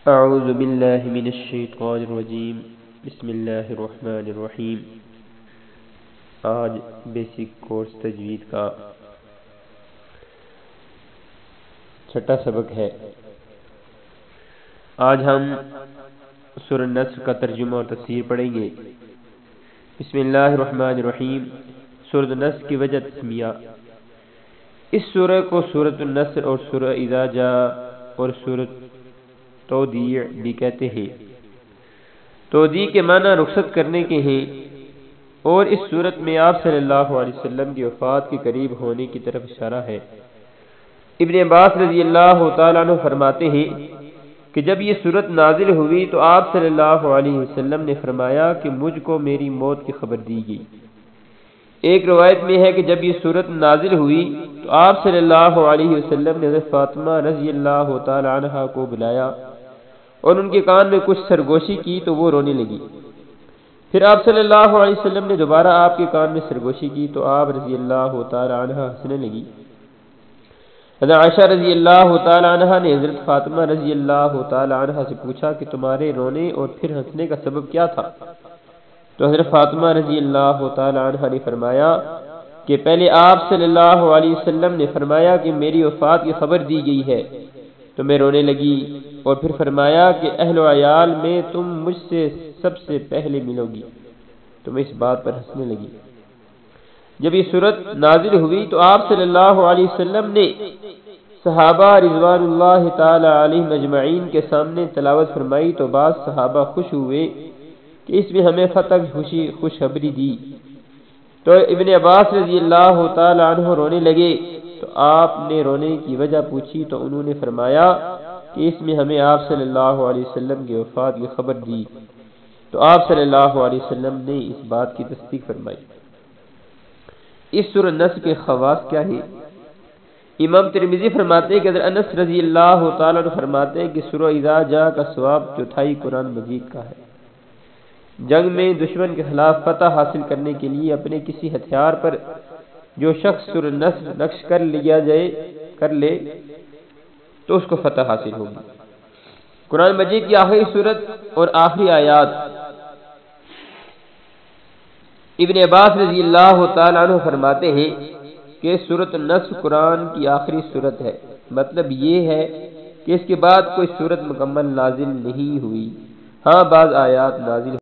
اعوذ باللہ من الشیطان الرجیم بسم اللہ الرحمن الرحیم۔ آج بیسک کورس تجوید کا چھٹا سبق ہے۔ آج ہم سورہ نصر کا ترجمہ اور تفسیر پڑھیں گے۔ بسم اللہ الرحمن الرحیم۔ سورہ نصر کی وجہ تسمیہ۔ اس سورہ کو سورۃ النصر اور سورہ اذا جاء اور سورۃ تودیع بھی کہتے ہیں۔ تودیع کے معنی رخصت کرنے کے ہیں، اور اس صورت میں آپ صلی اللہ علیہ وسلم کی وفات کے قریب ہونے کی طرف اشارہ ہے۔ ابن عباس رضی اللہ تعالیٰ عنہ فرماتے ہیں کہ جب یہ صورت نازل ہوئی تو آپ صلی اللہ علیہ وسلم نے فرمایا کہ مجھ کو میری موت کی خبر دی گئی۔ ایک روایت میں ہے کہ جب یہ صورت نازل ہوئی تو آپ صلی اللہ علیہ وسلم نے حضرت فاطمہ رضی اللہ تعالی عنہا کو بلایا اور ان کے کان میں کچھ سرگوشی کی تو وہ رونے لگی۔ پھر آپ صلی اللہ علیہ وسلم نے دوبارہ آپ کے کان میں سرگوشی کی تو آپ رضی اللہ تعالی عنہا ہنسنے لگی۔ حضرت عائشہ رضی اللہ تعالی عنہا نے حضرت فاطمہ رضی اللہ تعالی عنہا سے پوچھا کہ تمہارے رونے اور پھر ہنسنے کا سبب کیا تھا؟ تو حضرت فاطمہ رضی اللہ تعالی عنہا نے فرمایا کہ پہلے آپ صلی اللہ علیہ وسلم نے فرمایا کہ میری وفات کی خبر دی گئی ہے تو میں رونے لگی، اور پھر فرمایا کہ اہل و عیال میں تم مجھ سے سب سے پہلے ملو گی تو میں اس بات پر ہنسنے لگی۔ جب یہ صورت نازل ہوئی تو آپ صلی اللہ علیہ وسلم نے صحابہ رضوان اللہ تعالی علیہم اجمعین کے سامنے تلاوت فرمائی تو بعض صحابہ خوش ہوئے کہ اس میں ہمیں فتح کی خوشخبری دی۔ تو ابن عباس رضی اللہ تعالی عنہ رونے لگے تو آپ نے رونے کی وجہ پوچھی تو انہوں نے فرمایا کہ اس میں ہمیں آپ صلی اللہ علیہ وسلم کی وفات کی خبر دی، تو آپ صلی اللہ علیہ وسلم نے اس بات کی تصدیق فرمائی۔ اس سورہ نصر کے خواص کیا ہے؟ امام ترمذی فرماتے ہیں کہ حضرت انس رضی اللہ تعالیٰ عنہ فرماتے ہیں کہ سورہ اذا جاء کا ثواب چوتھائی قرآن مجید کا ہے۔ جنگ میں دشمن کے خلاف فتح حاصل کرنے کے لیے اپنے کسی ہتھیار پر جو شخص سورہ نصر نقش کر لے تو اس کو فتح حاصل ہوگی۔ قرآن مجید کی آخری سورت اور آخری آیات۔ ابن عباس رضی اللہ تعالیٰ عنہ فرماتے ہیں کہ سورۃ النصر قرآن کی آخری سورت ہے، مطلب یہ ہے کہ اس کے بعد کوئی سورت مکمل نازل نہیں ہوئی، ہاں بعض آیات نازل